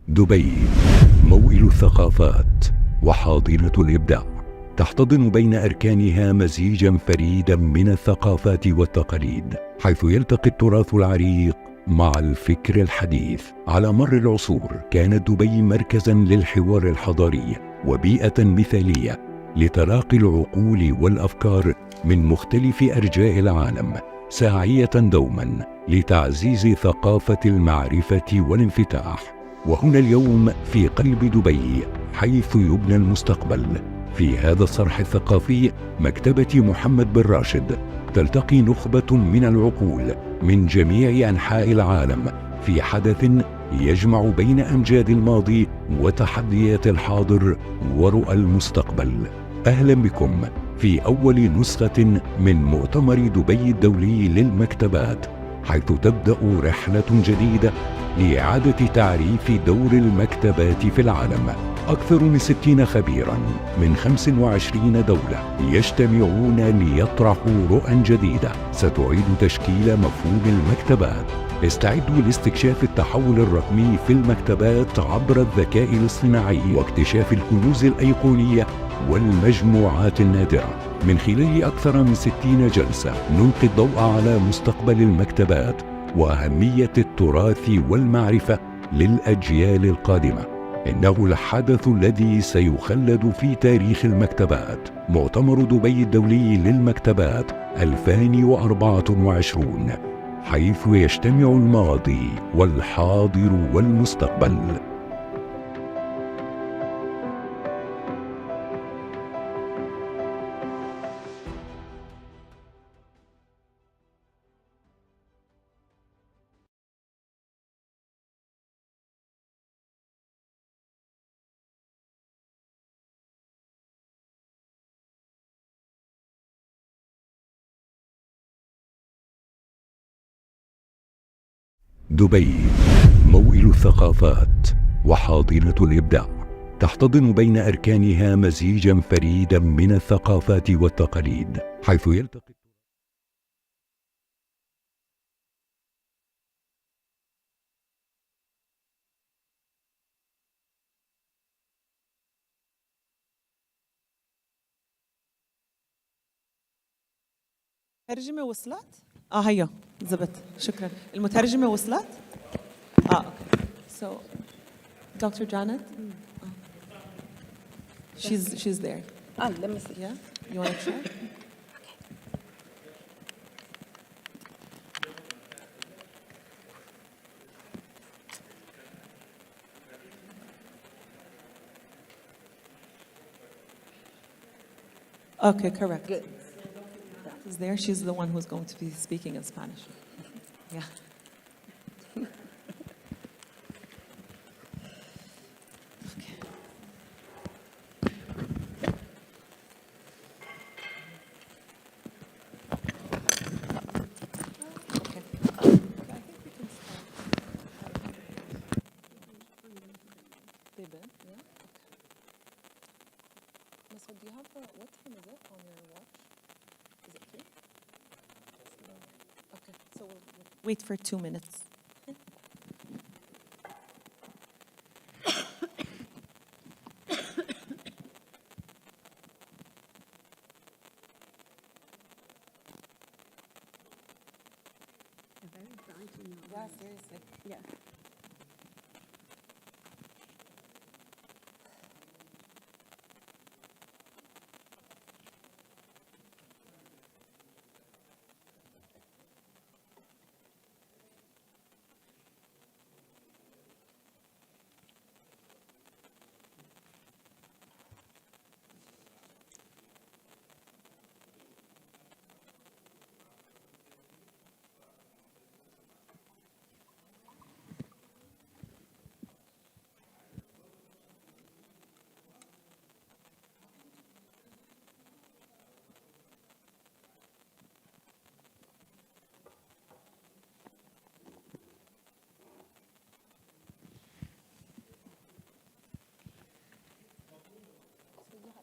دبي موئل الثقافات وحاضنة الإبداع، تحتضن بين أركانها مزيجا فريدا من الثقافات والتقاليد، حيث يلتقي التراث العريق مع الفكر الحديث. على مر العصور كانت دبي مركزا للحوار الحضاري وبيئة مثالية لتلاقي العقول والأفكار من مختلف أرجاء العالم، ساعية دوما لتعزيز ثقافة المعرفة والانفتاح. وهنا اليوم في قلب دبي حيث يبنى المستقبل، في هذا الصرح الثقافي مكتبة محمد بن راشد، تلتقي نخبة من العقول من جميع أنحاء العالم في حدث يجمع بين أمجاد الماضي وتحديات الحاضر ورؤى المستقبل. أهلا بكم في أول نسخة من مؤتمر دبي الدولي للمكتبات، حيث تبدأ رحلة جديدة لإعادة تعريف دور المكتبات في العالم. أكثر من 60 خبيراً من 25 دولة يجتمعون ليطرحوا رؤى جديدة ستعيد تشكيل مفهوم المكتبات. استعدوا لاستكشاف التحول الرقمي في المكتبات عبر الذكاء الاصطناعي واكتشاف الكنوز الأيقونية والمجموعات النادرة. من خلال أكثر من 60 جلسة نلقي الضوء على مستقبل المكتبات وأهمية التراث والمعرفة للأجيال القادمة. إنه الحدث الذي سيخلد في تاريخ المكتبات، مؤتمر دبي الدولي للمكتبات 2024، حيث يجتمع الماضي والحاضر والمستقبل. دبي موئل الثقافات وحاضنة الإبداع، تحتضن بين أركانها مزيجا فريدا من الثقافات والتقاليد، حيث يلتقي المترجمة وصلت؟ هيا زبط، شكرا. المترجمة وصلت؟ اوكي. So Dr. Janet? She's there. Let me see. Yeah? You want to try? Okay, correct. Good. Is there? She's the one who's going to be speaking in Spanish. Yeah. Okay. Okay. I think we can start. Ribbon, yeah. Okay. So do you have what time is it on your watch? Is it 3? Okay, so we'll wait for 2 minutes. Very bright in your Yeah, eyes. seriously. Yeah.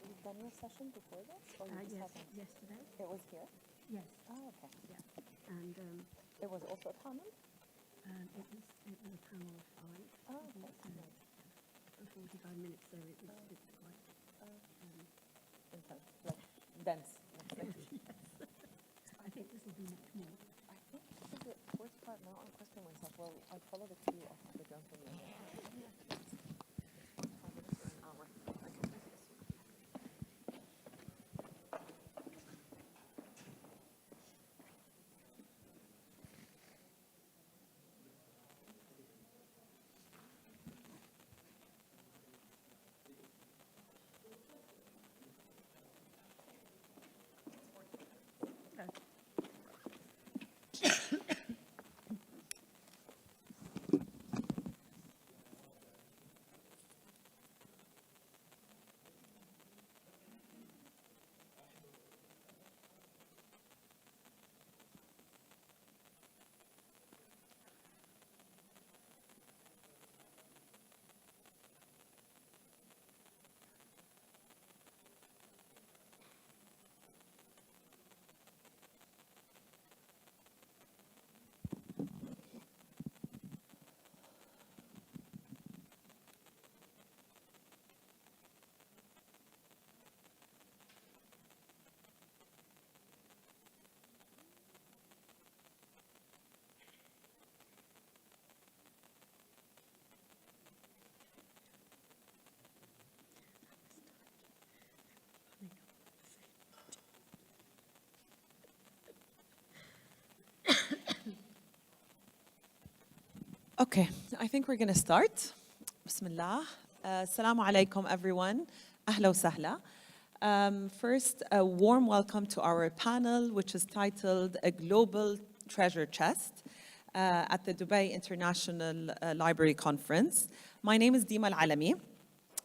You've done your session before this, or you just Yes, haven't? yesterday. It was here? Yes. Oh, okay. Yeah. And It was also a panel? it was a panel of 5. Oh, okay. So, 45 minutes, so it's quite. Dense. I think this will be much more. I think this is 45 now. I'm questioning myself. Well, I follow the queue of the ground from there. 45 minutes or an hour. I can do this. Okay, I think we're going to start. Bismillah. Assalamu alaikum, everyone. Ahla wa sahla. First, a warm welcome to our panel, which is titled A Global Treasure Chest at the Dubai International Library Conference. My name is Dima Al-Alami,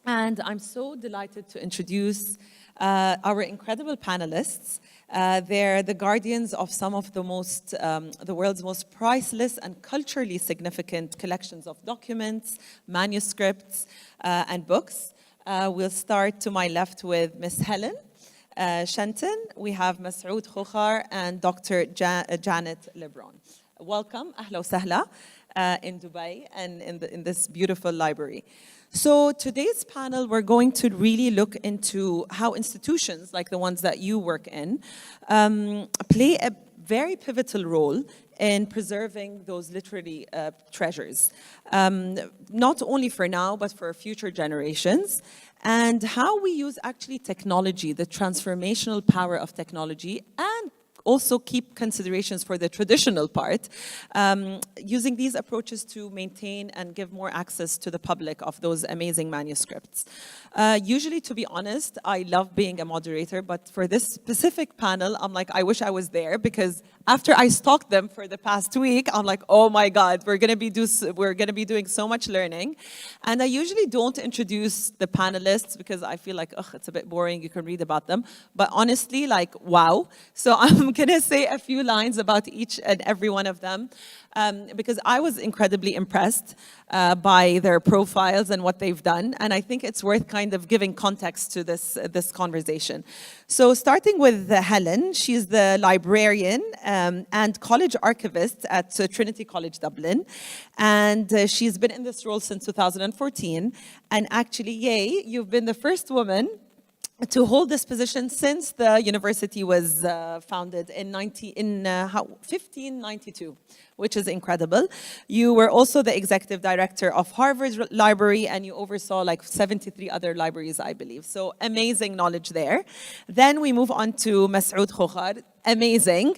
and I'm so delighted to introduce our incredible panelists. They're the guardians of some of the world's most priceless and culturally significant collections of documents, manuscripts, and books. We'll start to my left with Miss Helen Shenton. We have Masoud Khokhar and Dr. Janet Lebron. Welcome, ahla wa sahla, in Dubai and in this beautiful library. So today's panel, we're going to really look into how institutions like the ones that you work in play a very pivotal role in preserving those literary treasures, not only for now, but for future generations, and how we use actually technology, the transformational power of technology, and also keep considerations for the traditional part, using these approaches to maintain and give more access to the public of those amazing manuscripts. Usually, to be honest, I love being a moderator, but for this specific panel, I'm like, I wish I was there, because after I stalked them for the past week, I'm like, oh my God, we're gonna be doing so much learning. And I usually don't introduce the panelists because I feel like, it's a bit boring, you can read about them. But honestly, like, wow. So I'm gonna say a few lines about each and every one of them, because I was incredibly impressed by their profiles and what they've done. And I think it's worth kind of giving context to this conversation. So starting with Helen, she's the librarian and college archivist at Trinity College Dublin. And she's been in this role since 2014. And actually, yay, you've been the first woman to hold this position since the university was founded in 1592, which is incredible. You were also the executive director of Harvard Library, and you oversaw like 73 other libraries, I believe. So amazing knowledge there. Then we move on to Masoud Khokhar. Amazing.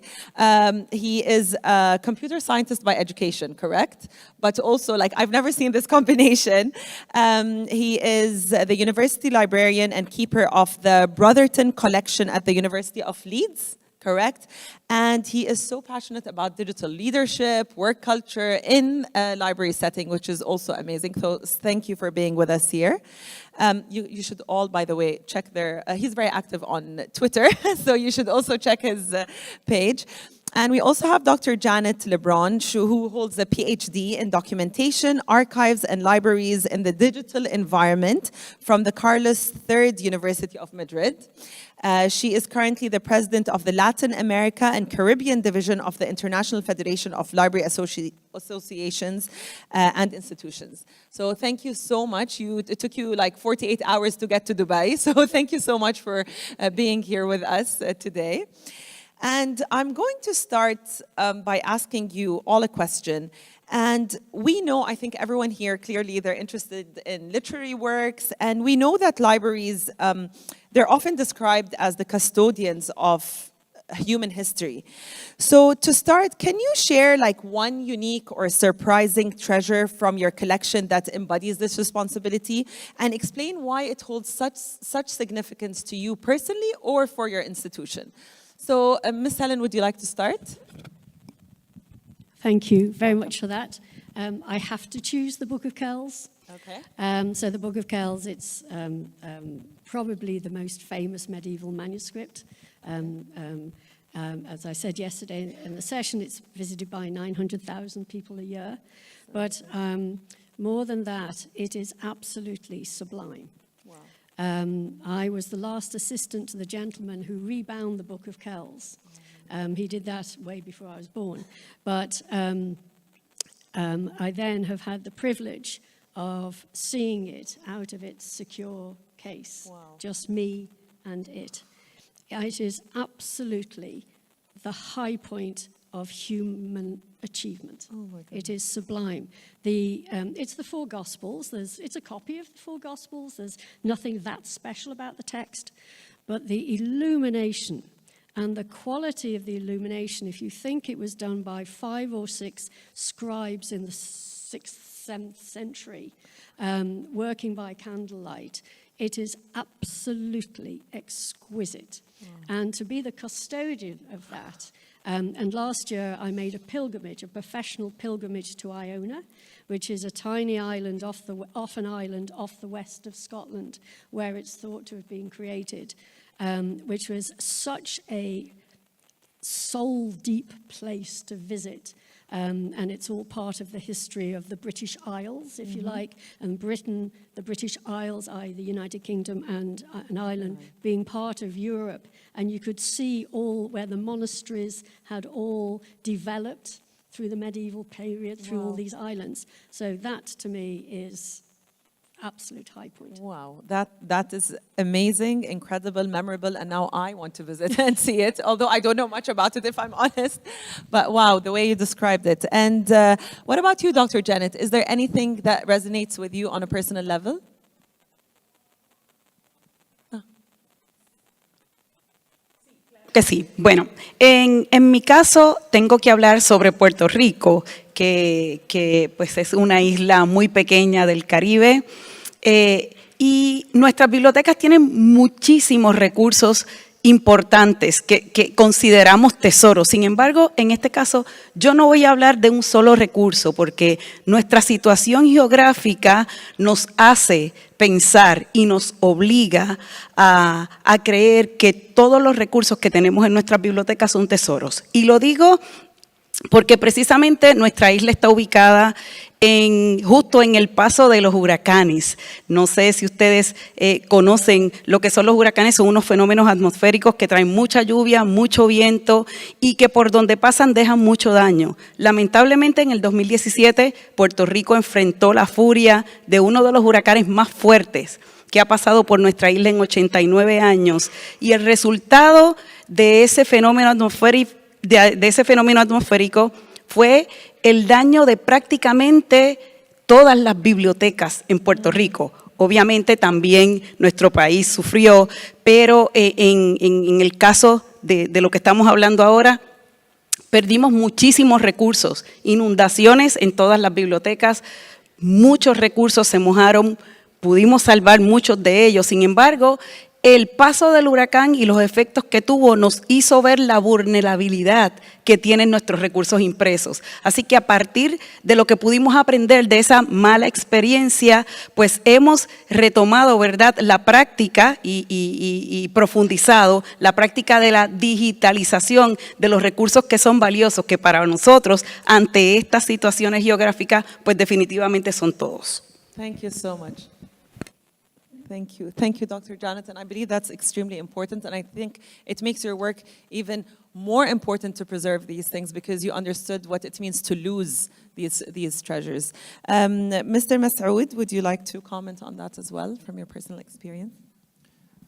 He is a computer scientist by education, correct? But also, like, I've never seen this combination. He is the university librarian and keeper of the Brotherton Collection at the University of Leeds, correct? And he is so passionate about digital leadership, work culture in a library setting, which is also amazing. So thank you for being with us here. You should all, by the way, check he's very active on Twitter, so you should also check his page. And we also have Dr. Janet Lebron, who holds a PhD in documentation, archives, and libraries in the digital environment from the Carlos III University of Madrid. She is currently the president of the Latin America and Caribbean division of the International Federation of Library Associations and Institutions. So thank you so much. It took you like 48 hours to get to Dubai. So thank you so much for being here with us today. And I'm going to start by asking you all a question. And we know, I think everyone here, clearly they're interested in literary works. And we know that libraries, they're often described as the custodians of human history. So to start, can you share like one unique or surprising treasure from your collection that embodies this responsibility, and explain why it holds such significance to you personally or for your institution? So, Ms. Helen, would you like to start? Thank you very much for that. I have to choose the Book of Kells. Okay. So the Book of Kells, it's probably the most famous medieval manuscript. As I said yesterday in the session, it's visited by 900,000 people a year. But more than that, it is absolutely sublime. I was the last assistant to the gentleman who rebound the Book of Kells. He did that way before I was born. But I then have had the privilege of seeing it out of its secure case. Wow. Just me and it. It is absolutely the high point of human achievement. Oh my goodness. It is sublime. It's the four Gospels. It's a copy of the four Gospels. There's nothing that special about the text. But the illumination and the quality of the illumination, if you think it was done by 5 or 6 scribes in the 6th, 7th century, working by candlelight, it is absolutely exquisite. Wow. And to be the custodian of that, and last year I made a pilgrimage, a professional pilgrimage to Iona, which is a tiny island off an island off the west of Scotland, where it's thought to have been created, which was such a soul-deep place to visit. And it's all part of the history of the British Isles, if you like, and Britain, the British Isles, i.e. the United Kingdom and an island, being part of Europe. And you could see all where the monasteries had all developed through the medieval period, through all these islands. So that, to me, is absolute high point. Wow, that is amazing, incredible, memorable, and now I want to visit and see it, although I don't know much about it, if I'm honest. But wow, the way you described it. And what about you, Dr. Janet? Is there anything that resonates with you on a personal level? Que sí. Bueno, en mi caso tengo que hablar sobre Puerto Rico, que pues es una isla muy pequeña del Caribe, y nuestras bibliotecas tienen muchísimos recursos importantes que consideramos tesoros. Sin embargo, en este caso, yo no voy a hablar de un solo recurso, porque nuestra situación geográfica nos hace pensar y nos obliga a creer que todos los recursos que tenemos en nuestras bibliotecas son tesoros. Y lo digo porque precisamente nuestra isla está ubicada justo en el paso de los huracanes. No sé si ustedes conocen lo que son los huracanes. Son unos fenómenos atmosféricos que traen mucha lluvia, mucho viento y que por donde pasan dejan mucho daño. Lamentablemente en el 2017 Puerto Rico enfrentó la furia de uno de los huracanes más fuertes que ha pasado por nuestra isla en 89 años. Y el resultado de ese fenómeno atmosférico fue el daño de prácticamente todas las bibliotecas en Puerto Rico. Obviamente también nuestro país sufrió, pero en el caso de lo que estamos hablando ahora, perdimos muchísimos recursos, inundaciones en todas las bibliotecas, muchos recursos se mojaron, pudimos salvar muchos de ellos. Sin embargo, el paso del huracán y los efectos que tuvo nos hizo ver la vulnerabilidad que tienen nuestros recursos impresos. Así que a partir de lo que pudimos aprender de esa mala experiencia, pues hemos retomado, ¿verdad?, la práctica y profundizado la práctica de la digitalización de los recursos que son valiosos, que para nosotros, ante estas situaciones geográficas, pues definitivamente son todos. Thank you so much. Thank you. Thank you, Dr. Jonathan. I believe that's extremely important, and I think it makes your work even more important to preserve these things because you understood what it means to lose these treasures. Mr. Masoud, would you like to comment on that as well from your personal experience?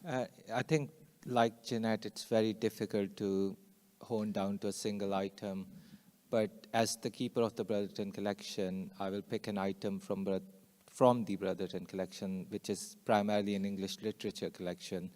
I think, like Jeanette, it's very difficult to hone down to a single item, but as the keeper of the Brotherton collection, I will pick an item from the Brotherton collection, which is primarily an English literature collection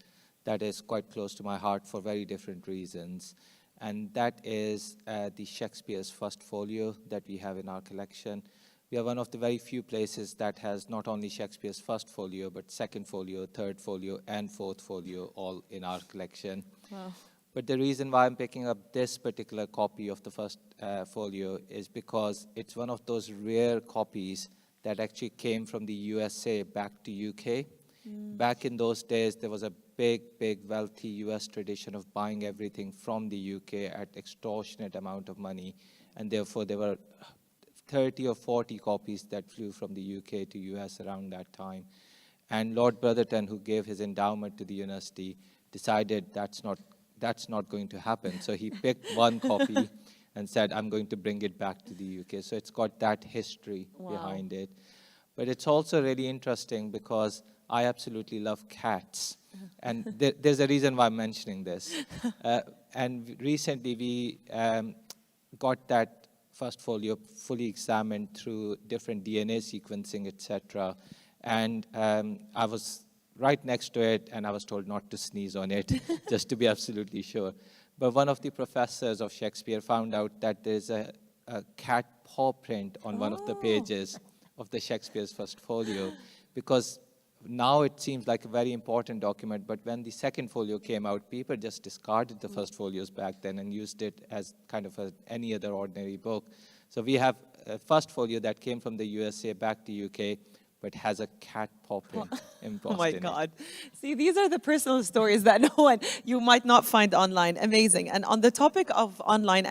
that is quite close to my heart for very different reasons. And that is the Shakespeare's First Folio that we have in our collection. We are one of the very few places that has not only Shakespeare's First Folio, but Second Folio, Third Folio, and Fourth Folio all in our collection. Wow. But the reason why I'm picking up this particular copy of the First Folio is because it's one of those rare copies that actually came from the USA back to UK. Back in those days, there was a big, wealthy US tradition of buying everything from the UK at extortionate amount of money. And therefore, there were 30 or 40 copies that flew from the UK to US around that time. And Lord Brotherton, who gave his endowment to the university, decided that's not going to happen. So he picked one copy and said, I'm going to bring it back to the UK. So it's got that history behind it. But it's also really interesting because I absolutely love cats. And there's a reason why I'm mentioning this. And recently we got that First Folio fully examined through different DNA sequencing, etc. And I was right next to it, and I was told not to sneeze on it, just to be absolutely sure. But one of the professors of Shakespeare found out that there's a cat paw print on one of the pages of the Shakespeare's First Folio, because now it seems like a very important document, but when the Second Folio came out, people just discarded the First Folios back then and used it as kind of any other ordinary book. So we have a First Folio that came from the USA back to UK, but has a cat paw print embossed Oh my in God. See, these are the personal stories that you might not find online. Amazing. And on the topic of online,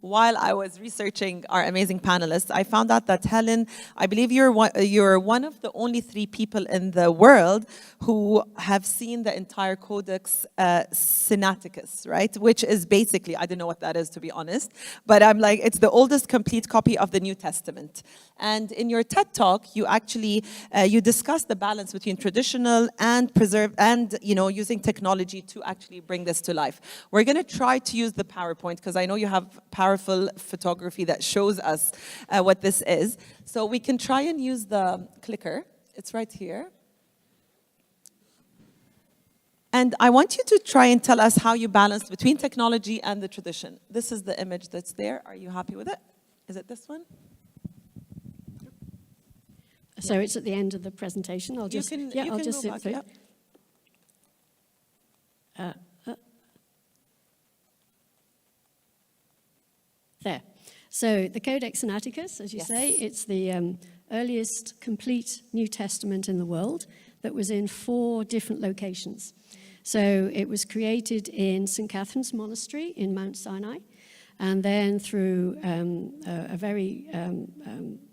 while I was researching our amazing panelists, I found out that Helen, I believe you're one of the only 3 people in the world who have seen the entire Codex Sinaiticus, right? Which is basically, I don't know what that is, to be honest, but I'm like, it's the oldest complete copy of the New Testament. And in your TED Talk, you actually, you discussed the balance between traditional and preserved and, using technology to actually bring this to life. We're going to try to use the PowerPoint because I know you have powerful photography that shows us what this is. So we can try and use the clicker. It's right here. And I want you to try and tell us how you balance between technology and the tradition. This is the image that's there. Are you happy with it? Is it this one? So it's at the end of the presentation. I'll just zip through. Yep. There. So the Codex Sinaiticus, as you say, it's the earliest complete New Testament in the world that was in 4 different locations. So it was created in St. Catherine's Monastery in Mount Sinai, and then through a very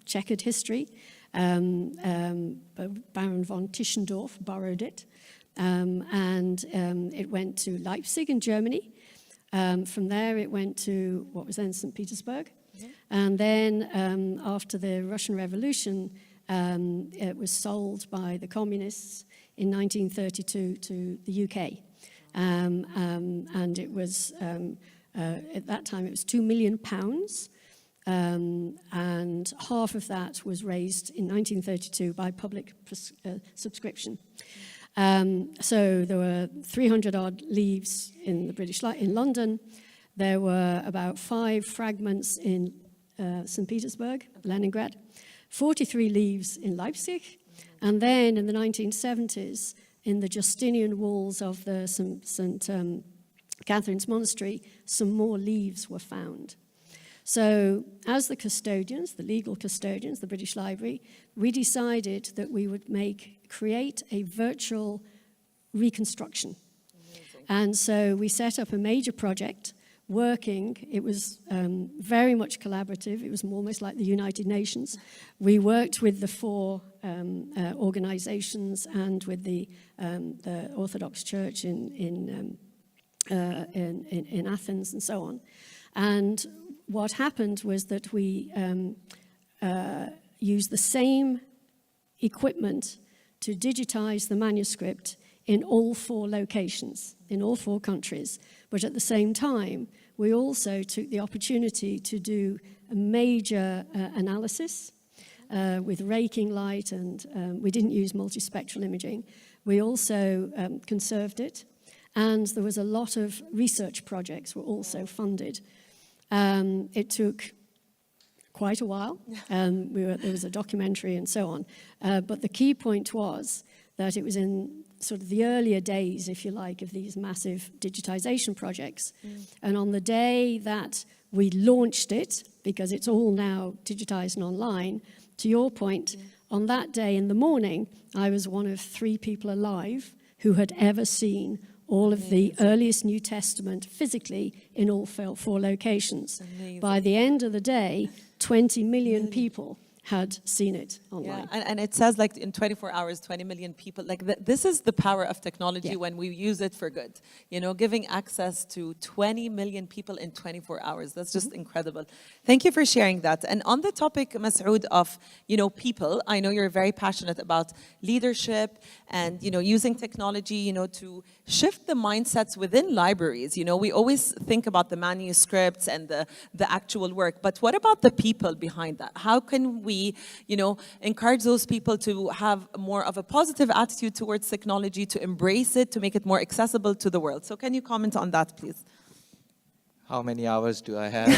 checkered history, Baron von Tischendorf borrowed it, and it went to Leipzig in Germany. From there, it went to what was then St. Petersburg. And then after the Russian Revolution, it was sold by the communists in 1932 to the UK. And it was, at that time, it was £2 million. And half of that was raised in 1932 by public subscription. So there were 300 odd leaves in the British in London. There were about 5 fragments in St. Petersburg, Leningrad, 43 leaves in Leipzig, and then in the 1970s, in the Justinian walls of the St. Catherine's Monastery, some more leaves were found. So as the custodians, the legal custodians, the British Library, we decided that we would create a virtual reconstruction. Amazing. And so we set up a major project working. It was very much collaborative. It was almost like the United Nations. We worked with the 4 organizations and with the Orthodox Church in Athens and so on. And what happened was that we used the same equipment to digitize the manuscript in all 4 locations, in all 4 countries. But at the same time, we also took the opportunity to do a major analysis with raking light, and we didn't use multispectral imaging. We also conserved it, and there was a lot of research projects were also funded. It took quite a while. There was a documentary and so on. But the key point was that it was in sort of the earlier days, if you like, of these massive digitization projects. And on the day that we launched it, because it's all now digitized and online, to your point, on that day in the morning, I was one of 3 people alive who had ever seen all of the earliest New Testament physically in all 4 locations. Amazing. By the end of the day, 20 million people had seen it online. Yeah, and it says like in 24 hours, 20 million people. Like this is the power of technology when we use it for good. You know, giving access to 20 million people in 24 hours. That's just incredible. Thank you for sharing that. And on the topic, Masoud, of, you know, people, I know you're very passionate about leadership and, you know, using technology, you know, to shift the mindsets within libraries. You know, we always think about the manuscripts and the actual work, but what about the people behind that? How can we, you know, encourage those people to have more of a positive attitude towards technology, to embrace it, to make it more accessible to the world? So can you comment on that, please? How many hours do I have?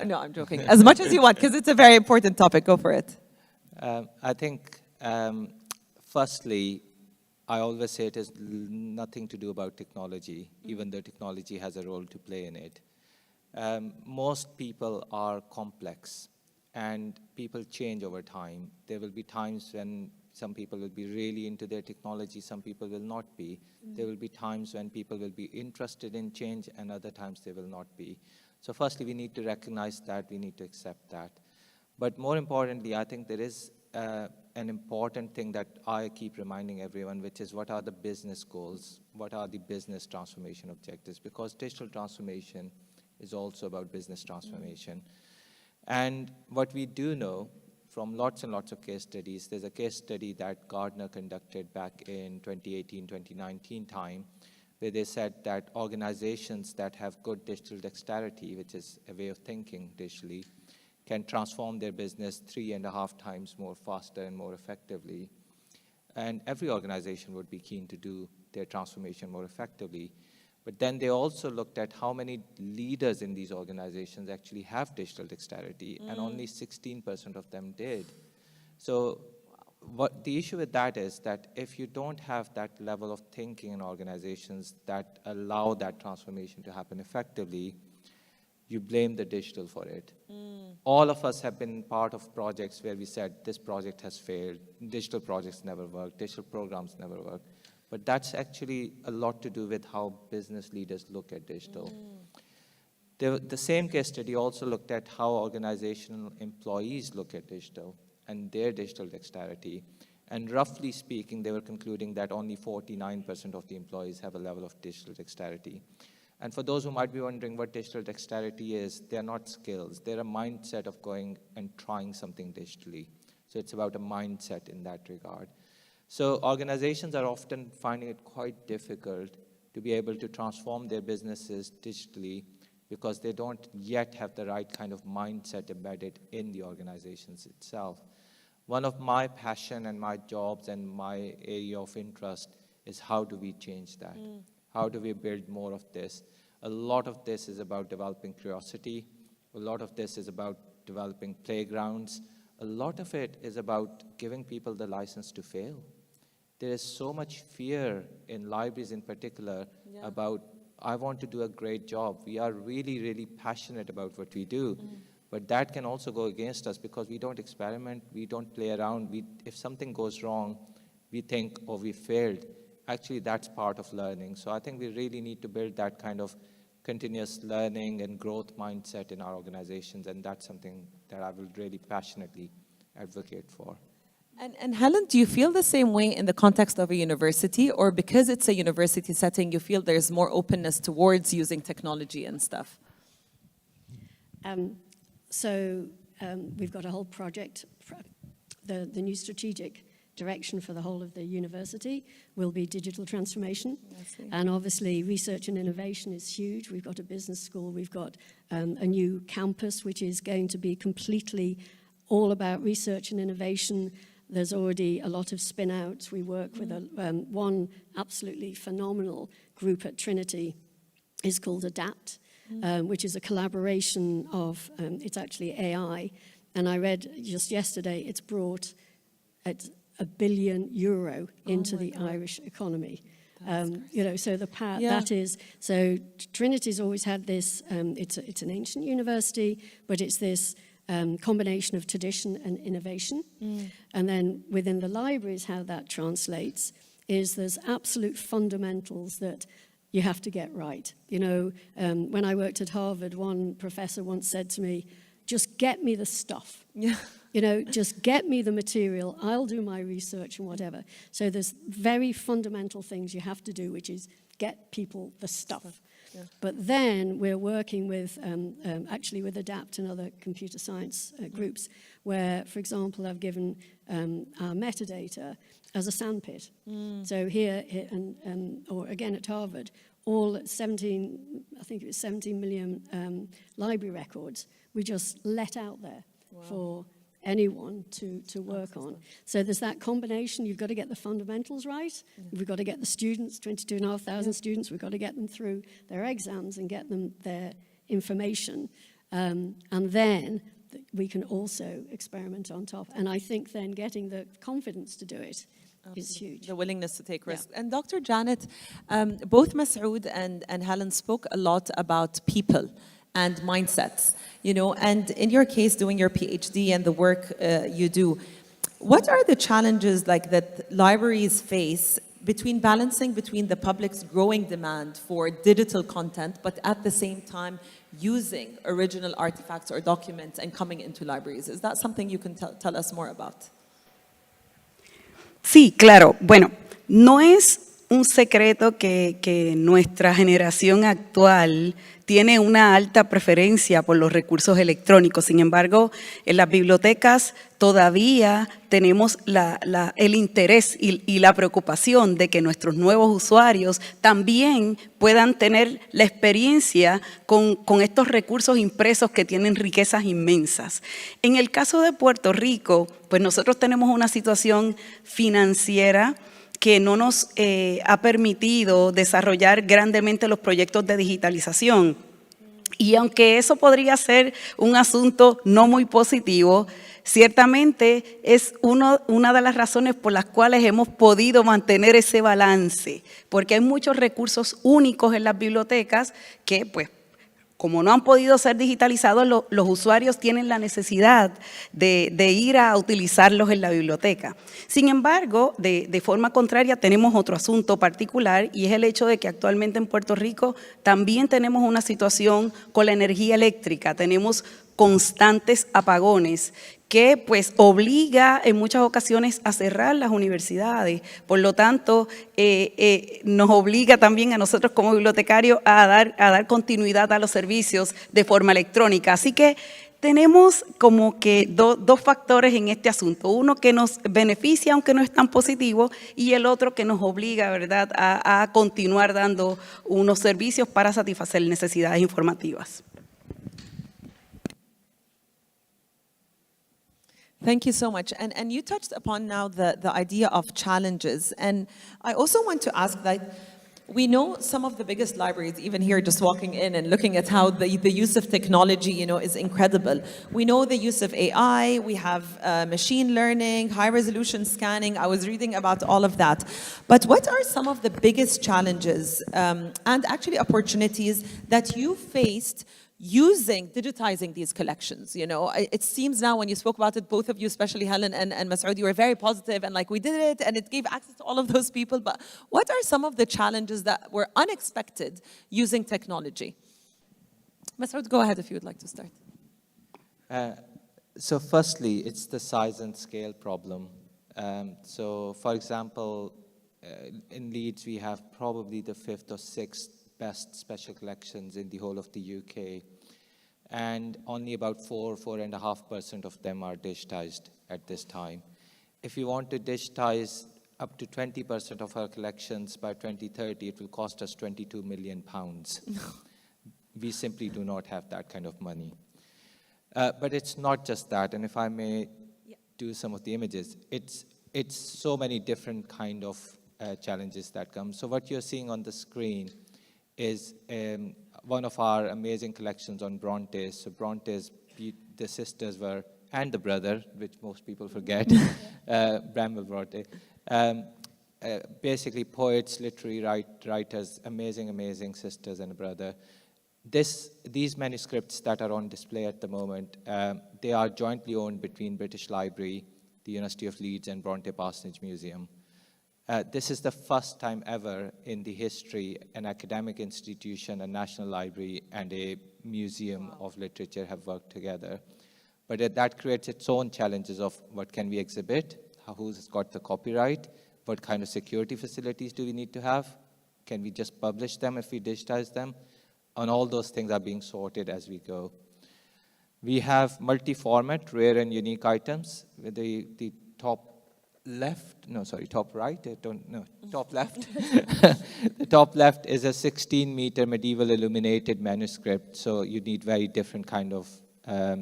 No, I'm joking. As much as you want, because it's a very important topic. Go for it. I think, firstly, I always say it has nothing to do about technology, even though technology has a role to play in it. Most people are complex, and people change over time. There will be times when some people will be really into their technology, some people will not be. There will be times when people will be interested in change, and other times they will not be. So firstly, we need to recognize that, we need to accept that. But more importantly, I think there is an important thing that I keep reminding everyone, which is what are the business goals? What are the business transformation objectives? Because digital transformation is also about business transformation. And what we do know from lots and lots of case studies, there's a case study that Gartner conducted back in 2018, 2019 time, where they said that organizations that have good digital dexterity, which is a way of thinking digitally, can transform their business 3.5 times more faster and more effectively. And every organization would be keen to do their transformation more effectively. But then they also looked at how many leaders in these organizations actually have digital dexterity, and only 16% of them did. So what the issue with that is that if you don't have that level of thinking in organizations that allow that transformation to happen effectively, you blame the digital for it. All of us have been part of projects where we said, this project has failed, digital projects never work, digital programs never work. But that's actually a lot to do with how business leaders look at digital. The same case study also looked at how organizational employees look at digital and their digital dexterity. And roughly speaking, they were concluding that only 49% of the employees have a level of digital dexterity. And for those who might be wondering what digital dexterity is, they're not skills. They're a mindset of going and trying something digitally. So it's about a mindset in that regard. So organizations are often finding it quite difficult to be able to transform their businesses digitally because they don't yet have the right kind of mindset embedded in the organizations itself. One of my passion and my jobs and my area of interest is how do we change that? How do we build more of this? A lot of this is about developing curiosity. A lot of this is about developing playgrounds. A lot of it is about giving people the license to fail. there is so much fear in libraries in particular about, I want to do a great job. We are really, really passionate about what we do. But that can also go against us because we don't experiment, we don't play around. If something goes wrong, we think, oh, we failed. Actually, that's part of learning. So I think we really need to build that kind of continuous learning and growth mindset in our organizations, and that's something that I will really passionately advocate for. And Helen, do you feel the same way in the context of a university, or because it's a university setting, you feel there's more openness towards using technology and stuff? We've got a whole project. The new strategic direction for the whole of the university will be digital transformation. And obviously research and innovation is huge. We've got a business school, we've got a new campus which is going to be completely all about research and innovation. There's already a lot of spin-outs. We work with one absolutely phenomenal group at Trinity, is called ADAPT, which is a collaboration of, it's actually AI. And I read just yesterday, it's brought $1 billion into the Irish economy. You know, so the power that is, so Trinity's always had this, it's an ancient university, but it's this combination of tradition and innovation. And then within the libraries, how that translates is there's absolute fundamentals that you have to get right. You know, when I worked at Harvard, one professor once said to me, just get me the stuff. Yeah. You know, just get me the material, I'll do my research and whatever. So there's very fundamental things you have to do, which is get people the stuff. Yeah. But then we're working with, actually with ADAPT and other computer science groups, where, for example, I've given our metadata as a sandpit. So here, or again at Harvard, all 17, I think it was 17 million library records, we just let out there for anyone to work on. So there's that combination. You've got to get the fundamentals right. We've got to get the students, 22,500 students, we've got to get them through their exams and get them their information. And then we can also experiment on top. And I think then getting the confidence to do it is huge. The willingness to take risks. And Dr. Janet, both Masoud and Helen spoke a lot about people and mindsets, you know, and in your case, doing your PhD and the work you do, what are the challenges like that libraries face balancing between the public's growing demand for digital content, but at the same time using original artifacts or documents and coming into libraries? Is that something you can tell us more about? Sí, claro. Bueno, no es un secreto que nuestra generación actual tiene una alta preferencia por los recursos electrónicos. Sin embargo, en las bibliotecas todavía tenemos el interés y la preocupación de que nuestros nuevos usuarios también puedan tener la experiencia con estos recursos impresos que tienen riquezas inmensas. En el caso de Puerto Rico, pues nosotros tenemos una situación financiera que no nos ha permitido desarrollar grandemente los proyectos de digitalización. Y aunque eso podría ser un asunto no muy positivo, ciertamente es una de las razones por las cuales hemos podido mantener ese balance, porque hay muchos recursos únicos en las bibliotecas que, pues, como no han podido ser digitalizados, los usuarios tienen la necesidad de ir a utilizarlos en la biblioteca. Sin embargo, de forma contraria, tenemos otro asunto particular y es el hecho de que actualmente en Puerto Rico también tenemos una situación con la energía eléctrica. Tenemos constantes apagones que pues obliga en muchas ocasiones a cerrar las universidades. Por lo tanto, nos obliga también a nosotros como bibliotecarios a dar continuidad a los servicios de forma electrónica. Así que tenemos como que dos factores en este asunto. Uno que nos beneficia, aunque no es tan positivo, y el otro que nos obliga, ¿verdad?, a continuar dando unos servicios para satisfacer necesidades informativas. Thank you so much. And you touched upon now the idea of challenges. And I also want to ask that We know some of the biggest libraries, even here just walking in and looking at how the use of technology, is incredible. We know the use of AI, we have machine learning, high resolution scanning. I was reading about all of that. But what are some of the biggest challenges and actually opportunities that you faced digitizing these collections? It seems now when you spoke about it, both of you, especially Helen and Masoud, you were very positive and like, we did it and it gave access to all of those people. But what are some of the challenges that were unexpected using technology? Masoud, go ahead if you would like to start. So firstly, it's the size and scale problem. So for example, in Leeds, we have probably the 5th or 6th best special collections in the whole of the UK. And only about 4.5% of them are digitized at this time. If you want to digitize up to 20% of our collections by 2030, it will cost us £22 million. We simply do not have that kind of money. But it's not just that, and if I may do some of the images, it's so many different kind of challenges that come. So what you're seeing on the screen is one of our amazing collections on Brontes. So Brontes, the sisters were, and the brother, which most people forget, Bramwell Bronte. Basically poets, literary writers, amazing sisters and a brother. These manuscripts that are on display at the moment, they are jointly owned between British Library, the University of Leeds, and Bronte Parsonage Museum. This is the first time ever in the history an academic institution, a national library, and a museum of literature have worked together. But that creates its own challenges of what can we exhibit, who's got the copyright, what kind of security facilities do we need to have, can we just publish them if we digitize them, and all those things are being sorted as we go. We have multi-format, rare and unique items. The top right, top left. The top left is a 16-meter medieval illuminated manuscript, so you need very different kind of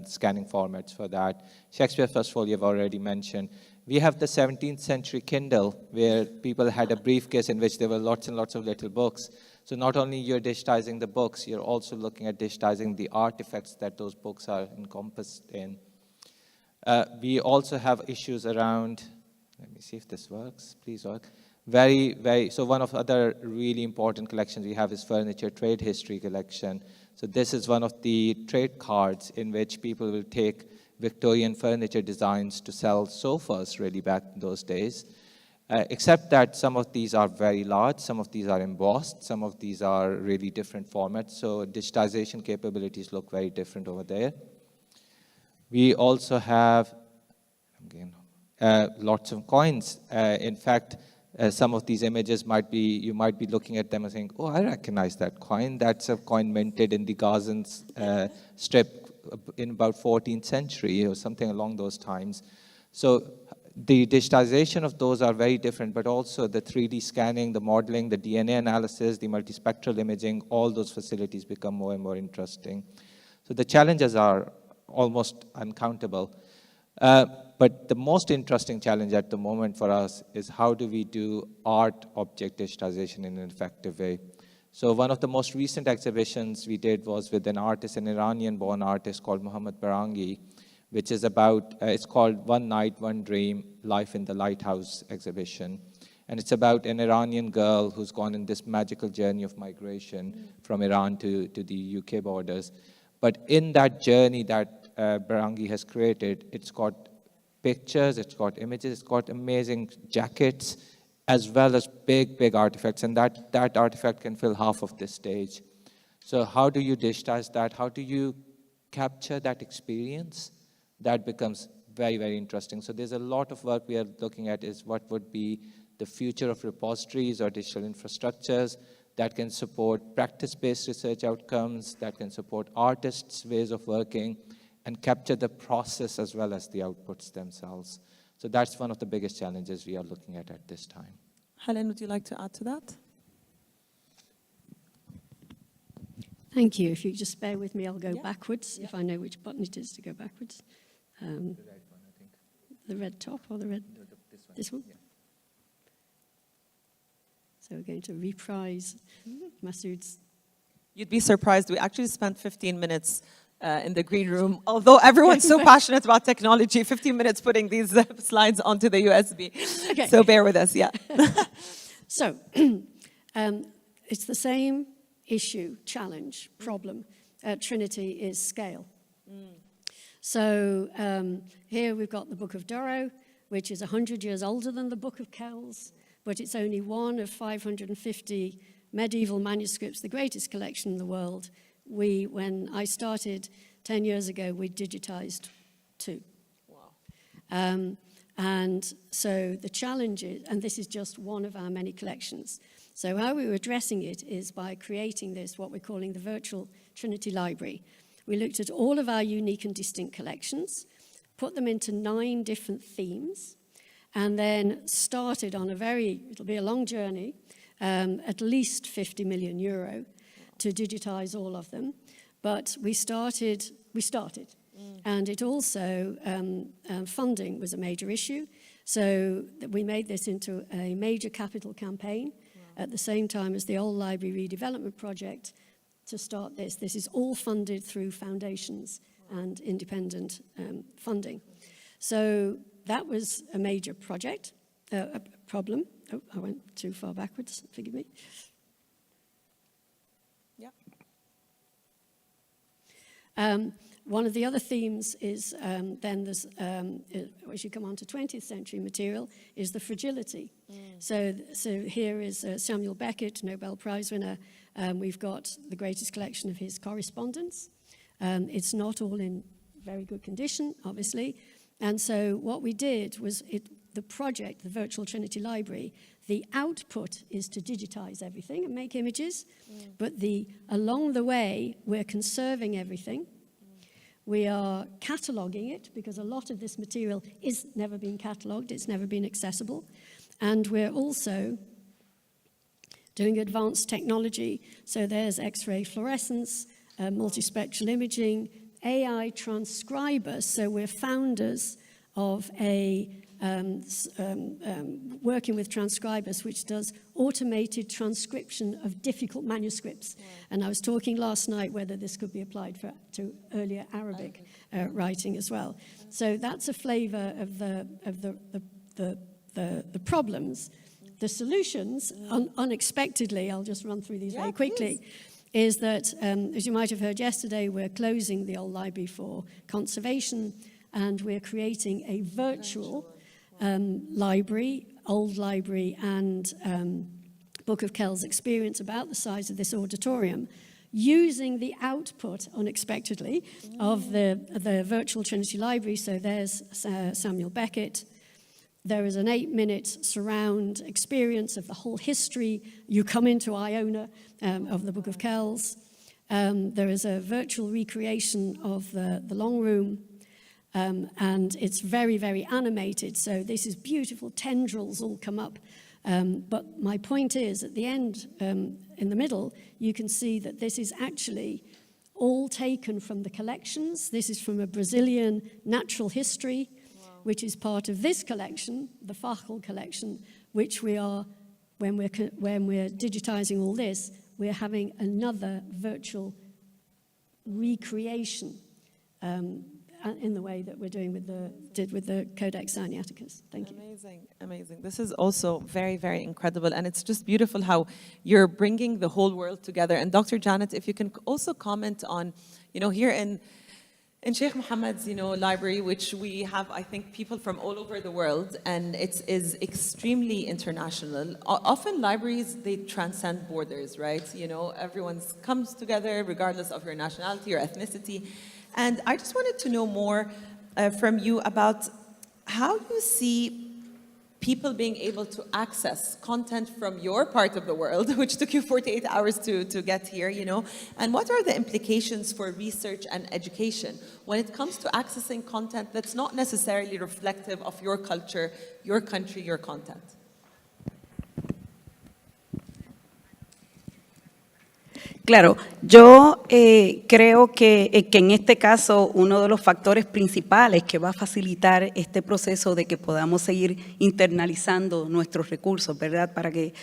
scanning formats for that. Shakespeare First Folio I've already mentioned. We have the 17th century Kindle, where people had a briefcase in which there were lots and lots of little books. So not only you're digitizing the books, you're also looking at digitizing the artifacts that those books are encompassed in. We also have issues around, let me see if this works, please work. So one of the other really important collections we have is Furniture Trade History Collection. So this is one of the trade cards in which people will take Victorian furniture designs to sell sofas really back in those days. Except that some of these are very large, some of these are embossed, some of these are really different formats. So digitization capabilities look very different over there. We also have, lots of coins. In fact, some of these images you might be looking at them and saying, oh, I recognize that coin. That's a coin minted in the Gazans strip in about 14th century or something along those times. So the digitization of those are very different, but also the 3D scanning, the modeling, the DNA analysis, the multispectral imaging, all those facilities become more and more interesting. So the challenges are almost uncountable. But the most interesting challenge at the moment for us is how do we do art object digitization in an effective way. So one of the most recent exhibitions we did was with an artist, an Iranian-born artist called Mohammad Barangi, which is about, it's called One Night, One Dream, Life in the Lighthouse exhibition. And it's about an Iranian girl who's gone in this magical journey of migration from Iran to the UK borders. But in that journey that Barangi has created, it's got pictures, it's got images, it's got amazing jackets, as well as big artifacts. And that artifact can fill half of this stage. So how do you digitize that? How do you capture that experience? That becomes very interesting. So there's a lot of work we are looking at is what would be the future of repositories or digital infrastructures that can support practice-based research outcomes, that can support artists' ways of working, and capture the process as well as the outputs themselves. So that's one of the biggest challenges we are looking at this time. Helen, would you like to add to that? Thank you. If you just bear with me, I'll go backwards, if I know which button it is to go backwards. The red one, I think. The red top or the red? No, this one. This one? Yeah. So we're going to reprise Masood's. You'd be surprised. We actually spent 15 minutes in the green room. Although everyone's so passionate about technology, 15 minutes putting these slides onto the USB. Okay. So bear with us, yeah. So it's the same issue, challenge, problem. Trinity is scale. So here we've got the Book of Durrow, which is 100 years older than the Book of Kells, but it's only one of 550 medieval manuscripts, the greatest collection in the world. When I started 10 years ago, we digitized 2. Wow. And so the challenge is, and this is just one of our many collections. So how we were addressing it is by creating this, what we're calling the virtual Trinity Library. We looked at all of our unique and distinct collections, put them into 9 different themes, and then started on it'll be a long journey, at least 50 million euro to digitize all of them. But we started. And it also, funding was a major issue. So we made this into a major capital campaign at the same time as the old library redevelopment project to start this. This is all funded through foundations and independent funding. So that was a major project, a problem. Oh, I went too far backwards, forgive me. Yeah. One of the other themes is then there's, as you come on to 20th century material, is the fragility. So here is Samuel Beckett, Nobel Prize winner. We've got the greatest collection of his correspondence. It's not all in very good condition, obviously. And so what we did was the project, the Virtual Trinity Library, the output is to digitize everything and make images, but along the way, we're conserving everything. We are cataloging it because a lot of this material is never been cataloged, it's never been accessible. And we're also doing advanced technology. So there's X-ray fluorescence, multispectral imaging, AI transcriber. So we're founders of working with transcribers, which does automated transcription of difficult manuscripts. Yeah. And I was talking last night whether this could be applied to earlier Arabic writing as well. So that's a flavor of the problems. The solutions, unexpectedly, I'll just run through these very quickly, is that, as you might have heard yesterday, we're closing the old library for conservation, and we're creating a virtual library, old library, and Book of Kells experience about the size of this auditorium, using the output, unexpectedly, of the virtual Trinity Library. So there's Samuel Beckett. There is an 8-minute surround experience of the whole history. You come into Iona of the Book of Kells. There is a virtual recreation of the long room. And it's very, very animated. So this is beautiful, tendrils all come up. But my point is, at the end, in the middle, you can see that this is actually all taken from the collections. This is from a Brazilian natural history, which is part of this collection, the Fachel collection, which we are, when we're digitizing all this, we're having another virtual recreation in the way that we're doing did with the Codex Sinaiticus. Thank you. Amazing, amazing. This is also very, very incredible. And it's just beautiful how you're bringing the whole world together. And Dr. Janet, if you can also comment on, here in Sheikh Mohammed's, library, which we have, I think, people from all over the world, and it is extremely international. Often libraries, they transcend borders, right? Everyone comes together regardless of your nationality or ethnicity. And I just wanted to know more from you about how you see people being able to access content from your part of the world, which took you 48 hours to get here, and what are the implications for research and education when it comes to accessing content that's not necessarily reflective of your culture, your country, your content? Claro, yo creo que en este caso uno de los factores principales que va a facilitar este proceso de que podamos seguir internalizando nuestros recursos, ¿verdad? Para que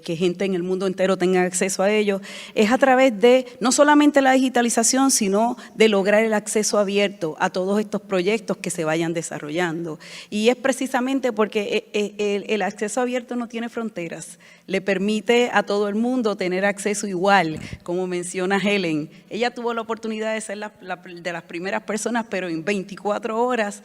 gente en el mundo entero tenga acceso a ellos, es a través de no solamente la digitalización, sino de lograr el acceso abierto a todos estos proyectos que se vayan desarrollando. Y es precisamente porque el acceso abierto no tiene fronteras, le permite a todo el mundo tener acceso igual. Como menciona Helen, ella tuvo la oportunidad de ser de las primeras personas, pero en 24 horas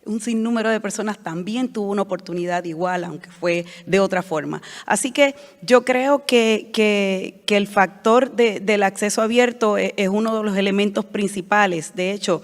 un sinnúmero de personas también tuvo una oportunidad igual, aunque fue de otra forma. Así que yo creo que el factor del acceso abierto es uno de los elementos principales. De hecho,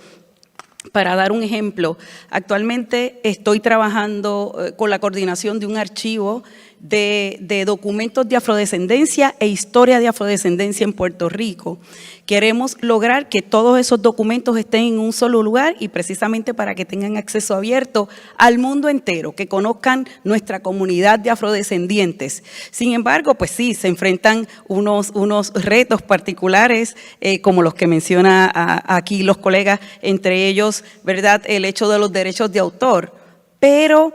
para dar un ejemplo, actualmente estoy trabajando con la coordinación de un archivo de documentos de afrodescendencia e historia de afrodescendencia en Puerto Rico. Queremos lograr que todos esos documentos estén en un solo lugar y precisamente para que tengan acceso abierto al mundo entero, que conozcan nuestra comunidad de afrodescendientes. Sin embargo, pues sí, se enfrentan unos retos particulares, como los que menciona aquí los colegas, entre ellos, ¿verdad?, el hecho de los derechos de autor, pero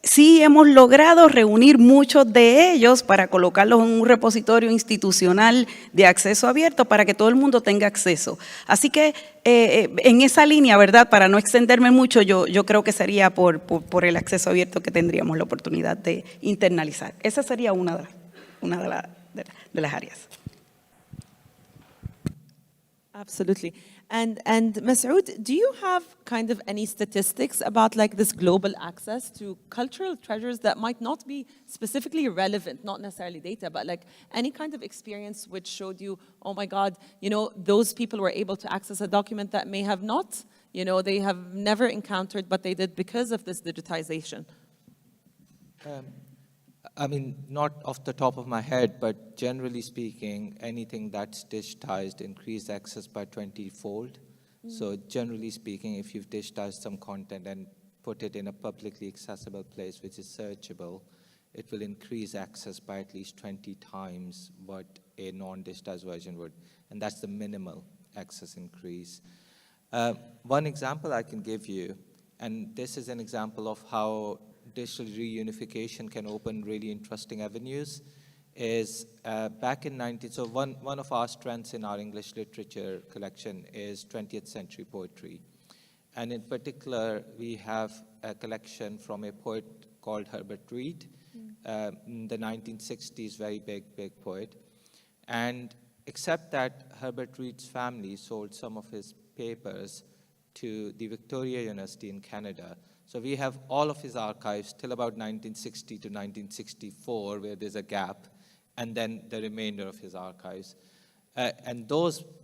sí hemos logrado reunir muchos de ellos para colocarlos en un repositorio institucional de acceso abierto para que todo el mundo tenga acceso. Así que en esa línea, ¿verdad?, para no extenderme mucho, yo creo que sería por el acceso abierto que tendríamos la oportunidad de internalizar. Esa sería una de las áreas. Absolutely. And Masoud, do you have kind of any statistics about like this global access to cultural treasures that might not be specifically relevant, not necessarily data, but like any kind of experience which showed you, oh my God, you know, those people were able to access a document that may have not, you know, they have never encountered, but they did because of this digitization? I mean, not off the top of my head, but generally speaking, anything that's digitized increased access by 20-fold. So generally speaking, if you've digitized some content and put it in a publicly accessible place which is searchable, it will increase access by at least 20 times what a non-digitized version would. And that's the minimal access increase. One example I can give you, and this is an example of how digital reunification can open really interesting avenues, is back in so one of our strengths in our English literature collection is 20th century poetry. And in particular, we have a collection from a poet called Herbert Reed, in the 1960s, very big poet. And except that Herbert Reed's family sold some of his papers to the Victoria University in Canada. So we have all of his archives till about 1960 to 1964, where there's a gap, and then the remainder of his archives. And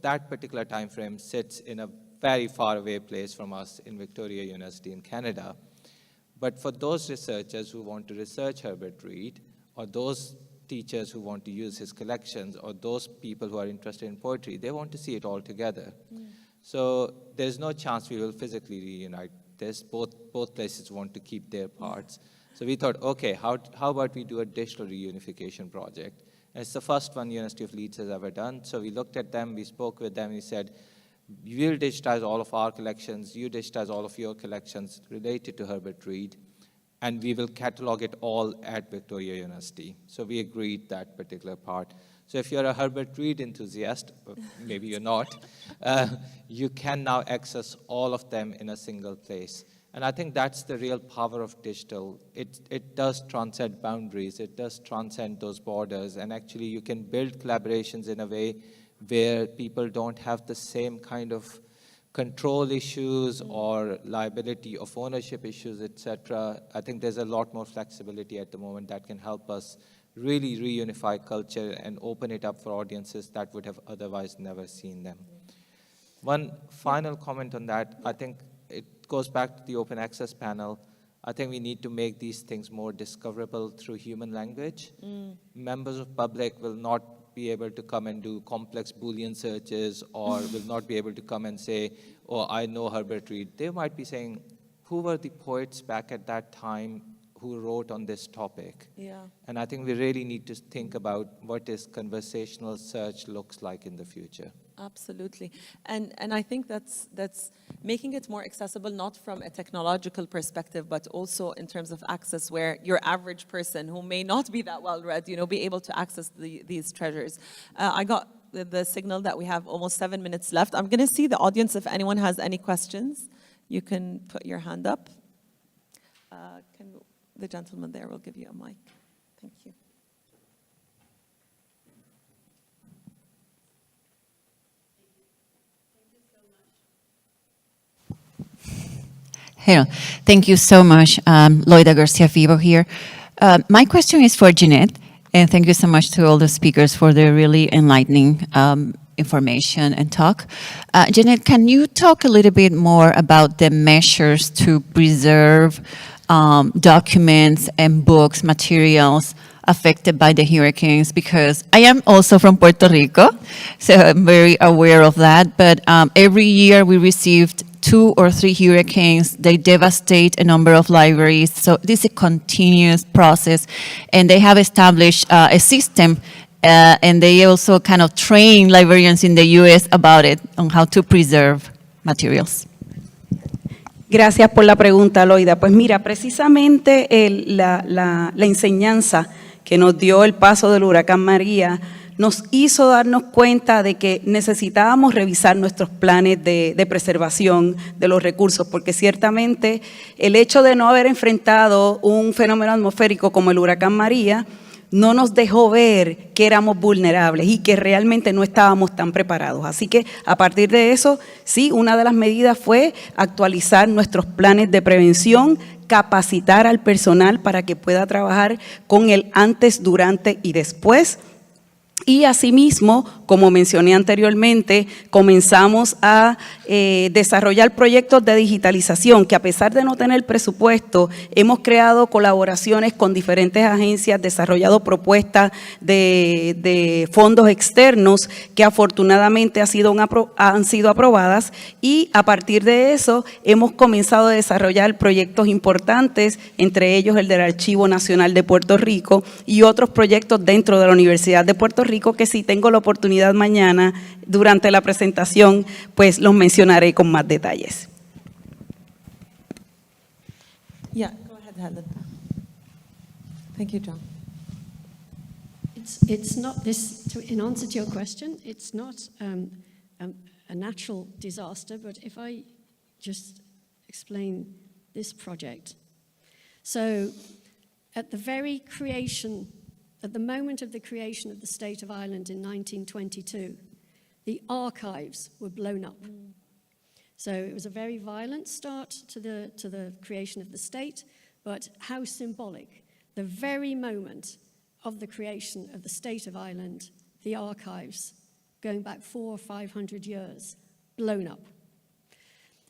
that particular time frame sits in a very far away place from us in Victoria University in Canada. But for those researchers who want to research Herbert Reed, or those teachers who want to use his collections, or those people who are interested in poetry, they want to see it all together. So there's no chance we will physically reunite this. Both places want to keep their parts. So we thought, okay, how about we do a digital reunification project? And it's the first one University of Leeds has ever done. So we looked at them, we spoke with them, we said, we'll digitize all of our collections, you digitize all of your collections related to Herbert Reed, and we will catalog it all at Victoria University. So we agreed that particular part. So if you're a Herbert Reed enthusiast, or maybe you're not, you can now access all of them in a single place. And I think that's the real power of digital. It does transcend boundaries, it does transcend those borders, and actually you can build collaborations in a way where people don't have the same kind of control issues or liability of ownership issues, etc. I think there's a lot more flexibility at the moment that can help us really reunify culture and open it up for audiences that would have otherwise never seen them. One final comment on that, I think it goes back to the open access panel. I think we need to make these things more discoverable through human language. Members of public will not be able to come and do complex Boolean searches, or will not be able to come and say, oh, I know Herbert Reed. They might be saying, who were the poets back at that time who wrote on this topic. Yeah. And I think we really need to think about what is conversational search looks like in the future. Absolutely. And I think that's making it more accessible, not from a technological perspective, but also in terms of access, where your average person who may not be that well read, be able to access these treasures. I got the signal that we have almost 7 minutes left. I'm going to see the audience. If anyone has any questions, you can put your hand up. The gentleman there will give you a mic. Thank you. Hello. Thank you so much. Loida Garcia-Vivo here. My question is for Jeanette, and thank you so much to all the speakers for the really enlightening information and talk. Jeanette, can you talk a little bit more about the measures to preserve documents and books, materials affected by the hurricanes? Because I am also from Puerto Rico, so I'm very aware of that. But every year we received 2 or 3 hurricanes. They devastate a number of libraries. So this is a continuous process. And they have established a system, and they also kind of train librarians in the U.S. about it, on how to preserve materials. Gracias por la pregunta, Loida. Pues mira, precisamente la enseñanza que nos dio el paso del huracán María nos hizo darnos cuenta de que necesitábamos revisar nuestros planes de preservación de los recursos, porque ciertamente el hecho de no haber enfrentado un fenómeno atmosférico como el huracán María no nos dejó ver que éramos vulnerables y que realmente no estábamos tan preparados. Así que a partir de eso, sí, una de las medidas fue actualizar nuestros planes de prevención, capacitar al personal para que pueda trabajar con el antes, durante y después. Y asimismo, como mencioné anteriormente, comenzamos a desarrollar proyectos de digitalización que, a pesar de no tener presupuesto, hemos creado colaboraciones con diferentes agencias, desarrollado propuestas de fondos externos que afortunadamente han sido aprobadas, y a partir de eso hemos comenzado a desarrollar proyectos importantes, entre ellos el del Archivo Nacional de Puerto Rico y otros proyectos dentro de la Universidad de Puerto Rico que, si tengo la oportunidad mañana durante la presentación, pues los mencionaré con más detalles. Yeah, go ahead, Helen. Thank you, John. It's not this, in answer to your question, it's not a natural disaster, but if I just explain this project. So at the very creation, at the moment of the creation of the state of Ireland in 1922, the archives were blown up. So it was a very violent start to the creation of the state, but how symbolic. The very moment of the creation of the state of Ireland, the archives, going back 400 or 500 years, blown up.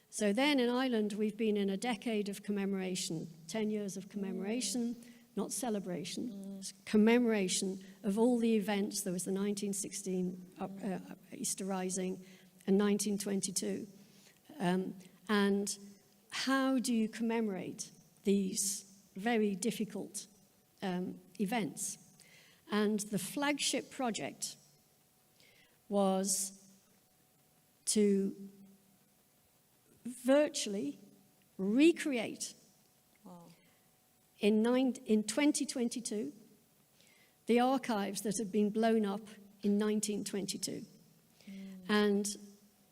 So then in Ireland, we've been in a decade of commemoration, 10 years of commemoration, not celebration, commemoration of all the events. There was the 1916 Easter Rising and 1922. And how do you commemorate these very difficult events? And the flagship project was to virtually recreate in 2022 the archives that had been blown up in 1922. And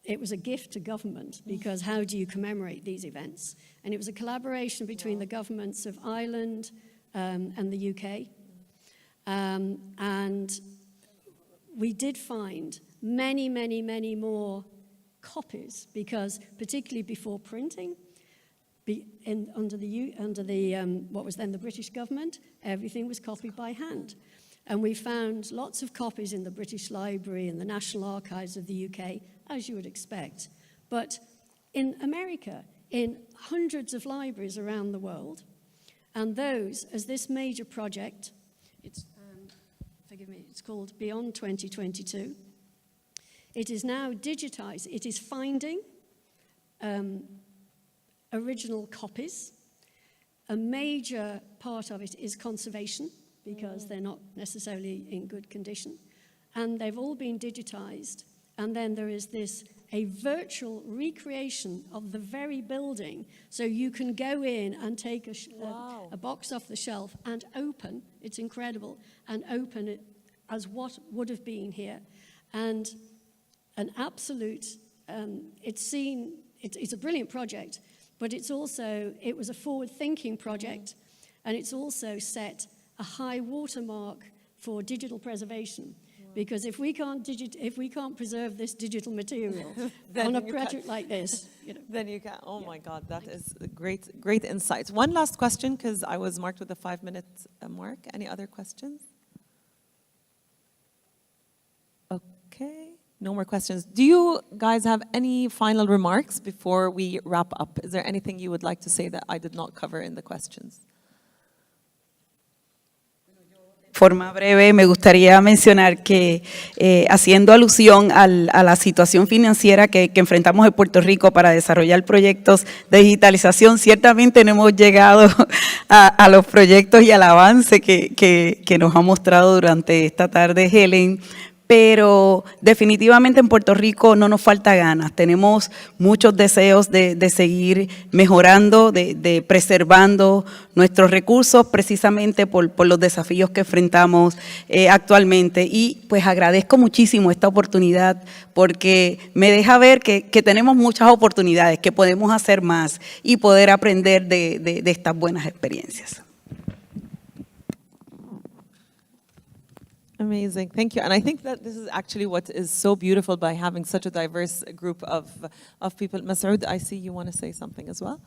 it was a gift to government, because how do you commemorate these events? And it was a collaboration between the governments of Ireland and the UK. And we did find many, many, many more copies, because particularly before printing, under what was then the British government, everything was copied by hand. And we found lots of copies in the British Library and the National Archives of the UK, as you would expect. But in America, in hundreds of libraries around the world, and those, as this major project, it's, forgive me, it's called Beyond 2022, it is now digitized. It is finding original copies a major part of it is conservation, because they're not necessarily in good condition. And they've all been digitized. And then there is a virtual recreation of the very building. So you can go in and take a box off the shelf and open, it's incredible, and open it as what would have been here. And an absolute, it's a brilliant project, but it was a forward-thinking project, and it's also set a high watermark for digital preservation. Because if we can't preserve this digital material on a project like this, then you can. Oh my God, that is a great insight. One last question, because I was marked with a 5-minute mark. Any other questions? Okay, no more questions. Do you guys have any final remarks before we wrap up? Is there anything you would like to say that I did not cover in the questions? Forma breve, me gustaría mencionar que haciendo alusión a la situación financiera que enfrentamos en Puerto Rico para desarrollar proyectos de digitalización, ciertamente no hemos llegado a los proyectos y al avance que nos ha mostrado durante esta tarde Helen, pero definitivamente en Puerto Rico no nos falta ganas. Tenemos muchos deseos de seguir mejorando, de preservando nuestros recursos precisamente por los desafíos que enfrentamos actualmente. Y pues agradezco muchísimo esta oportunidad porque me deja ver que tenemos muchas oportunidades, que podemos hacer más y poder aprender de estas buenas experiencias. Amazing, thank you. And I think that this is actually what is so beautiful by having such a diverse group of people. Masoud, I see you want to say something as well.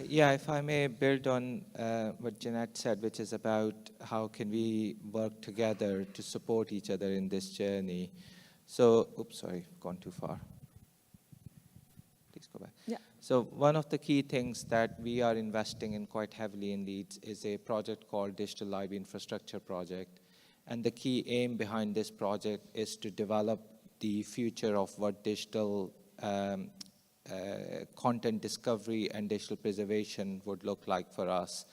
Yeah, if I may build on what Jeanette said, which is about how can we work together to support each other in this journey. So, oops, sorry, gone too far. Please go back. Yeah. So one of the key things that we are investing in quite heavily in Leeds is a project called Digital Library Infrastructure Project. And the key aim behind this project is to develop the future of what digital content discovery and digital preservation would look like for us.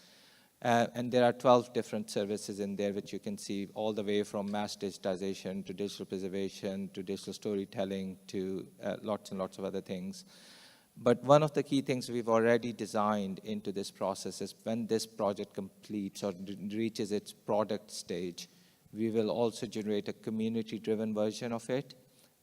And there are 12 different services in there, which you can see all the way from mass digitization to digital preservation to digital storytelling to lots and lots of other things. But one of the key things we've already designed into this process is when this project completes or reaches its product stage, we will also generate a community-driven version of it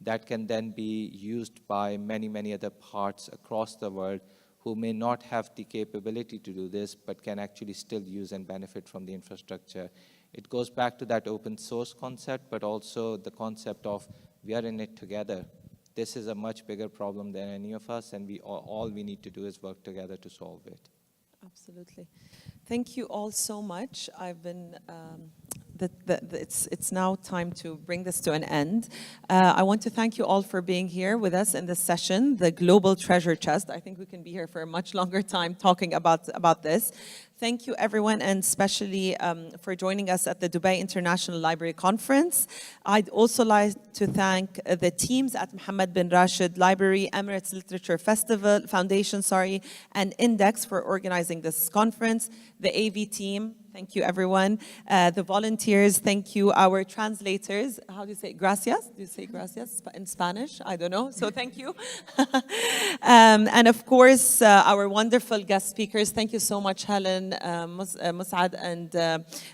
that can then be used by many, many other parts across the world who may not have the capability to do this, but can actually still use and benefit from the infrastructure. It goes back to that open source concept, but also the concept of we are in it together. This is a much bigger problem than any of us, and all we need to do is work together to solve it. Absolutely. Thank you all so much. I've been, it's now time to bring this to an end. I want to thank you all for being here with us in this session, the Global Treasure Chest. I think we can be here for a much longer time talking about this. Thank you, everyone, and especially for joining us at the Dubai International Library Conference. I'd also like to thank the teams at Mohammed bin Rashid Library, Emirates Literature Foundation, and Index for organizing this conference. The AV team, thank you, everyone. The volunteers, thank you. Our translators, how do you say gracias? Do you say gracias in Spanish? I don't know, so thank you. And of course, our wonderful guest speakers. Thank you so much, Helen, Mus'ad,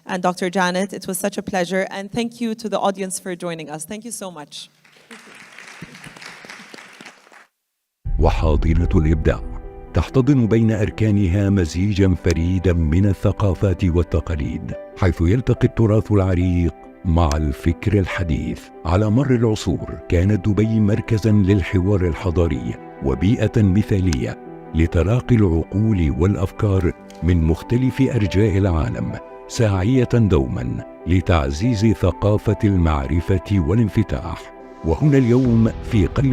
and Dr. Janet. It was such a pleasure. And thank you to the audience for joining us. Thank you so much. وحاضنة الإبداع تحتضن بين أركانها مزيجا فريدا من الثقافات والتقاليد، حيث يلتقي التراث العريق مع الفكر الحديث. على مر العصور كانت دبي مركزا للحوار الحضاري وبيئة مثالية لتلاقي العقول والأفكار من مختلف أرجاء العالم، ساعية دوما لتعزيز ثقافة المعرفة والانفتاح. وهنا اليوم في قلب